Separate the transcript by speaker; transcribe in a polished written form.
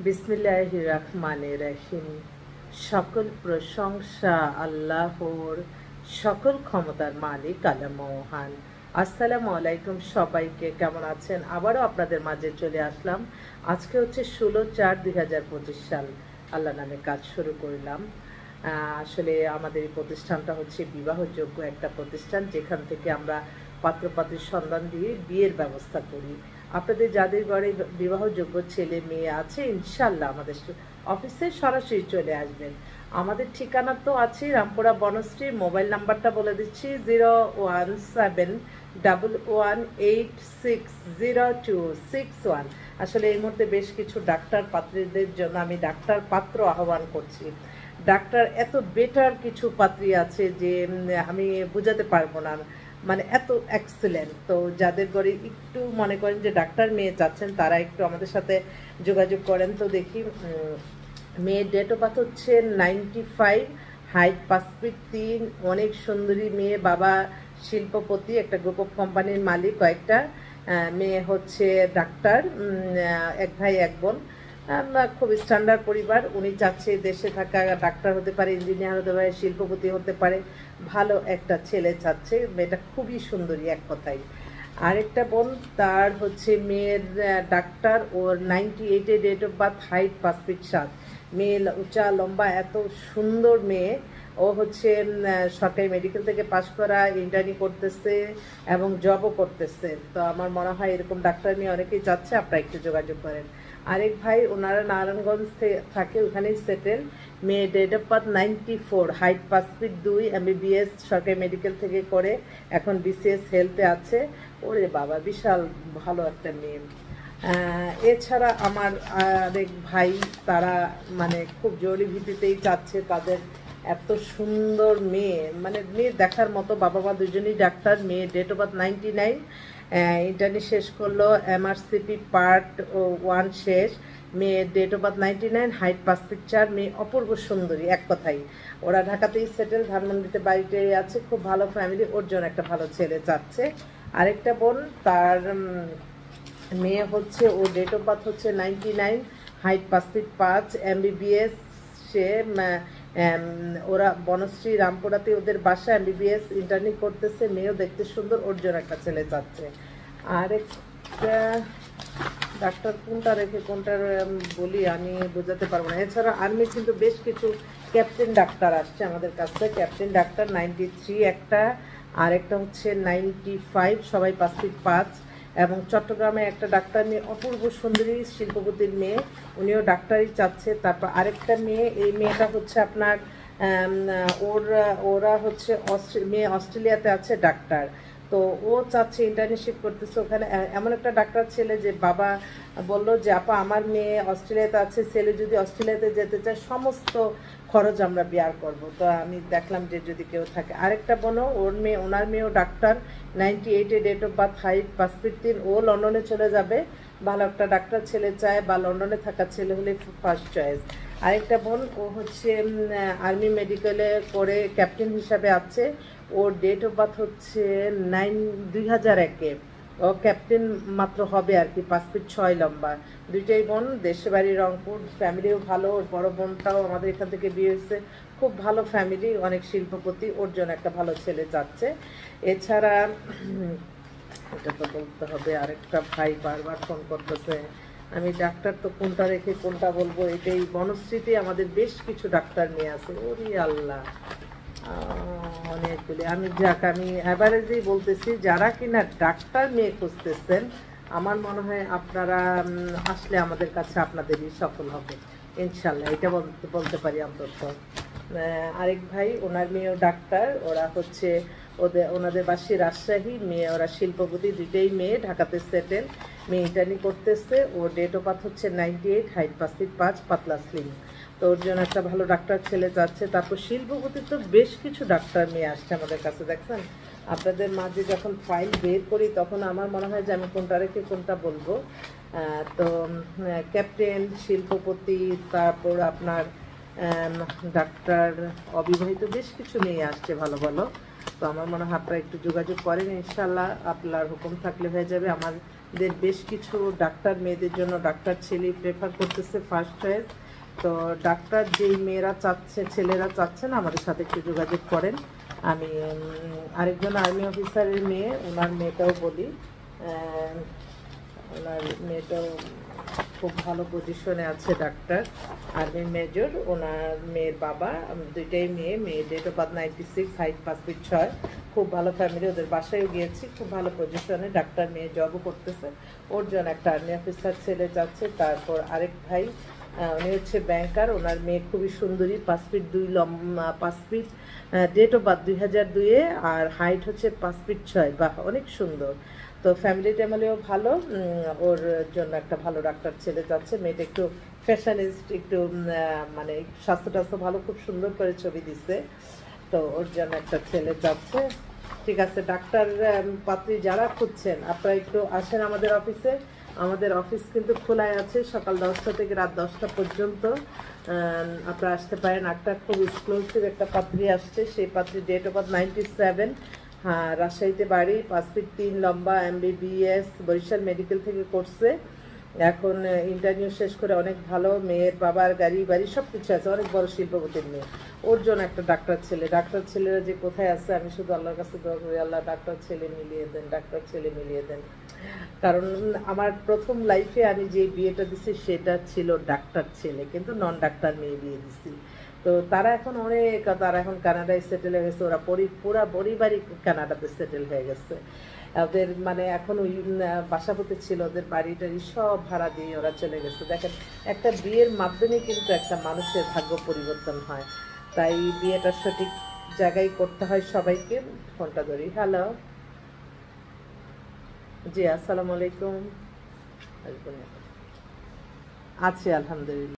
Speaker 1: বিসমিল্লাহির রহমানির রহিম। সকল প্রশংসা আল্লাহর, সকল ক্ষমতার মালিক আল্লাহ মহান। আসসালামু আলাইকুম সবাইকে, কেমন আছেন? আবারও আপনাদের মাঝে চলে আসলাম। আজকে হচ্ছে 16/4/2025 সাল। আল্লাহ নামে কাজ শুরু করলাম। আসলে আমাদের এই প্রতিষ্ঠানটা হচ্ছে বিবাহযোগ্য একটা প্রতিষ্ঠান, যেখান থেকে আমরা পাত্রপাত্রীর সন্ধান দিয়ে বিয়ের ব্যবস্থা করি। আপনাদের যাদের ঘরে বিবাহযোগ্য ছেলে মেয়ে আছে, ইনশাল্লাহ আমাদের অফিসে সরাসরি চলে আসবেন। আমাদের ঠিকানা তো আছে রামপুরা বনশ্রী। মোবাইল নাম্বারটা বলে দিচ্ছি 01711860261। আসলে এই মুহূর্তে বেশ কিছু ডাক্তার পাত্রীদের জন্য আমি ডাক্তার পাত্র আহ্বান করছি। ডাক্তার এত বেটার কিছু পাত্রী আছে যে আমি বোঝাতে পারবো না, মানে এত এক্সেলেন্ট। তো যাদের ঘরে একটু মনে করেন যে ডাক্তার মেয়ে চাচ্ছেন, তারা একটু আমাদের সাথে যোগাযোগ করেন। তো দেখি, মেয়ের ডেট অফ বার্থ হচ্ছে 95, হাইট 5 ফিট 3, অনেক সুন্দরী মেয়ে। বাবা শিল্পপতি, একটা গ্রুপ অফ কোম্পানির মালিক। কয়েকটা মেয়ে হচ্ছে ডাক্তার, এক ভাই এক বোন। খুব স্ট্যান্ডার্ড পরিবার। উনি চাচ্ছে দেশে থাকা ডাক্তার হতে পারে, ইঞ্জিনিয়ার হতে পারে, শিল্পপতি হতে পারে, ভালো একটা ছেলে চাচ্ছে। মেয়েটা খুবই সুন্দরী এক কথায়। আরেকটা বোন, তার হচ্ছে মেয়ের ডাক্তার, ওর 98-এ date of birth, height 5 feet 7, মেয়ে উঁচা লম্বা, এত সুন্দর মেয়ে। ও হচ্ছে সরকারি মেডিকেল থেকে পাশ করা, ইন্টার্নি করতেছে এবং জবও করতেছে। তো আমার মনে হয় এরকম ডাক্তার নিয়ে অনেকেই চাচ্ছে, আপনারা একটু যোগাযোগ করেন। আরেক ভাই, ওনারা নারায়ণগঞ্জ থাকে, ওখানেই সেটেল। মেয়ে date of birth 94, height 5 feet 2, MBBS সরকারি মেডিকেল থেকে করে, এখন BCS হেলথে আছে। ওরে বাবা, বিশাল ভালো একটা মেয়ে। এছাড়া আমার আরেক ভাই, তারা মানে খুব জরুরি ভিত্তিতেই চাচ্ছে তাদের এত সুন্দর মেয়ে, মানে মেয়ে দেখার মতো। বাবা মা দুজনেই ডাক্তার। মেয়ে ডেট অফ বার্থ 99, ইন্টার্নি শেষ করলো, MRCP পার্ট 1 শেষ। মেয়ের date of birth 99, height 5 feet 4, মেয়ে অপূর্ব সুন্দরী এক কথাই। ওরা ঢাকাতেই সেটেল, ধানমন্ডিতে বাড়িতে আছে, খুব ভালো ফ্যামিলি। ওর জন্য একটা ভালো ছেলে চাচ্ছে। আরেকটা বোন, তার মেয়ে হচ্ছে, ও ডেট অফ বার্থ হচ্ছে 99, হাইট 5 ফিট 5, MBBS। সে ওরা বনশ্রী রামপুরাতে ওদের বাসা, MBBS ইন্টার্নি করতেছে। মেয়েও দেখতে সুন্দর, ওর জন্য একটা ছেলে চাচ্ছে। আরেকটা ডাক্তার কোনটা রেখে কোনটা বলি আমি বোঝাতে পারবো না। এছাড়া আর্মি কিন্তু বেশ কিছু ক্যাপ্টেন ডাক্তার আসছে আমাদের কাছে। ক্যাপ্টেন ডাক্তার 93 একটা, আর একটা হচ্ছে 95, সবাই 5 ফিট 5। এবং চট্টগ্রামে একটা ডাক্তার মেয়ে, অপূর্ব সুন্দরী, শিল্পপতির মেয়ে, উনিও ডাক্তারই চাচ্ছে। তারপর আরেকটা মেয়ে, এই মেয়েটা হচ্ছে আপনার ওরা হচ্ছে মেয়ে অস্ট্রেলিয়াতে আছে ডাক্তার। তো ও চাচ্ছে, ইন্টার্নশিপ করতেছে ওখানে। এমন একটা ডাক্তার ছেলে যে বাবা বললো যে আপা, আমার মেয়ে অস্ট্রেলিয়াতে আছে, ছেলে যদি অস্ট্রেলিয়াতে যেতে চায় সমস্ত খরচ আমরা বিয়ার করব। তো আমি দেখলাম যে যদি কেউ থাকে। আরেকটা বোনও, ওনার মেয়েও ডাক্তার, 98-এ date of birth, height 5 feet 3, ও লন্ডনে চলে যাবে। ভালো একটা ডাক্তার ছেলে চায়, বা লন্ডনে থাকা ছেলে হলে ফার্স্ট চয়েস। আরেকটা বোন, ও হচ্ছে আর্মি মেডিকেলে করে ক্যাপ্টেন হিসাবে আছে। ওর ডেট অফ বার্থ হচ্ছে 2001-এ। ও ক্যাপ্টেন মাত্র হবে আর কি, 5 ফিট 6 লম্বা। দুইটাই বোন, দেশে বাড়ি রংপুর, ফ্যামিলিও ভালো। ওর বড় বোনটাও আমাদের এখান থেকে বিয়ে হয়েছে, খুব ভালো ফ্যামিলি, অনেক শিল্পপতি। ওর জন্য একটা ভালো ছেলে যাচ্ছে। এছাড়া এটা তো বলতে হবে, আরেকটা ভাই বারবার ফোন করতেছে। আমি ডাক্তার তো কোনটা রেখে কোনটা বলবো, এটাই। বনশ্রীতে আমাদের বেশ কিছু ডাক্তার নিয়ে আছে। ওরে আল্লাহ, অনেকগুলি। আমি অ্যাভারেজেই বলতেছি, যারা কিনা ডাক্তার মেয়ে খুঁজতেছেন, আমার মনে হয় আপনারা আসলে আমাদের কাছে আপনাদেরই সফল হবে ইনশাল্লাহ, এটা বলতে পারি অন্তত। আরেক ভাই, ওনার মেয়েও ডাক্তার। ওরা হচ্ছে ওনাদের বাসী রাজশাহী, মেয়ে ওরা শিল্পপতি, দুইটাই মেয়ে, ঢাকাতে সেটেল। মেয়ে ইন্টার্নি করতেছে। ওর ডেট অফ বার্থ হচ্ছে 98, হাইট 5 ফিট 5, পাতলা স্লিম। তো ওর জন্য একটা ভালো ডাক্তার ছেলে যাচ্ছে। তারপর শিল্পপতির তো বেশ কিছু ডাক্তার মেয়ে আসছে আমাদের কাছে। দেখছেন, আপনাদের মাঝে যখন ফাইল বের করি, তখন আমার মনে হয় যে আমি কোনটা রেখে কোনটা বলবো। তো ক্যাপ্টেন, শিল্পপতি, তারপর আপনার ডাক্তার, অবিবাহিত বেশ কিছু মেয়ে আসছে ভালো ভালো। তো আমার মনে হয় আপনারা একটু যোগাযোগ করেন, ইনশাল্লাহ আপনার হুকুম থাকলে হয়ে যাবে। আমার দের বেশ কিছু ডাক্তার মেয়েদের জন্য ডাক্তার ছেলে প্রেফার করতেছে ফার্স্ট চয়েস। তো ডাক্তার যেই মেয়েরা চাচ্ছে, ছেলেরা চাচ্ছেন আমাদের সাথে একটু যোগাযোগ করেন। আমি আরেকজন আর্মি অফিসারের মেয়ে, ওনার মেয়েটাও বলি, ওনার মেয়েটাও খুব ভালো পজিশনে আছে, ডাক্তার, আর্মি মেজর। ওনার মেয়ের বাবা, দুইটাই মেয়ে date of birth 96, height 5 feet 6, খুব ভালো ফ্যামিলি, ওদের বাসায়ও গিয়েছি, খুব ভালো পজিশনে ডাক্তার, মেয়ে জবও করতেছে। ওর জন্য একটা আর্মি অফিসার ছেলে যাচ্ছে। তারপর আরেক ভাই, উনি হচ্ছে ব্যাংকার, ওনার মেয়ে খুবই সুন্দরী, 5 ফিট 2 লম্বা, 5 ফিট, ডেট অফ বার্থ 2002, আর হাইট হচ্ছে 5 ফিট 6, বা অনেক সুন্দর। তো ফ্যামিলি ট্যামিলিও ভালো, ওর জন্য একটা ভালো ডাক্তার ছেলে যাচ্ছে। মেয়েটা একটু ফ্যাশনিস্ট, একটু মানে স্বাস্থ্য টাস্থ্য ভালো, খুব সুন্দর করে ছবি দিচ্ছে। তো ওর জন্য একটা ছেলে যাচ্ছে। ঠিক আছে, ডাক্তার পাত্রী যারা খুঁজছেন আপনারা একটু আসেন আমাদের অফিসে। আমাদের অফিস কিন্তু খোলাই আছে সকাল 10টা থেকে রাত 10টা পর্যন্ত। আপনারা আসতে পারেন। একটা খুব এক্সক্লুসিভ একটা পাত্রী আসছে, সেই পাত্রী ডেট অফ বার্থ 97, হ্যাঁ, রাজশাহীতে বাড়ি, 5 ফিট 3 লম্বা, MBBS বরিশাল মেডিকেল থেকে করছে। এখন ইন্টারভিউ শেষ করে অনেক ভালো, মেয়ের বাবার গাড়ি বাড়ি সব কিছু আছে, অনেক বড় শিল্পপতির মেয়ে। ওর জন্য একটা ডাক্তার ছেলে। ডাক্তার ছেলেরা যে কোথায় আছে, আমি শুধু আল্লাহর কাছে দোয়া করি, আল্লাহ ডাক্তার ছেলে মিলিয়ে দেন, ডাক্তার ছেলে মিলিয়ে দেন। কারণ আমার প্রথম লাইফে আমি যে বিয়েটা দিছি সেটা ছিল ডাক্তার ছেলে, কিন্তু নন ডাক্তার মেয়ে বিয়ে দিছি। তো তারা এখন কানাডায় সেটেল হয়ে গেছে, ওরা পুরা পরিবারই কানাডাতে সেটেল হয়ে গেছে। ওদের মানে এখন ওই বাসাপতি ছিল, ওদের বাড়ি টাড়ি সব ভাড়া দিয়ে ওরা চলে গেছে। দেখেন, একটা বিয়ের মাধ্যমে কিন্তু একটা মানুষের ভাগ্য পরিবর্তন হয়। তাই বিয়েটা সঠিক জায়গায় করতে হয় সবাইকে। ফোনটা ধরি। হ্যালো, জি আসসালামু আলাইকুম। আছি আলহামদুলিল্লাহ।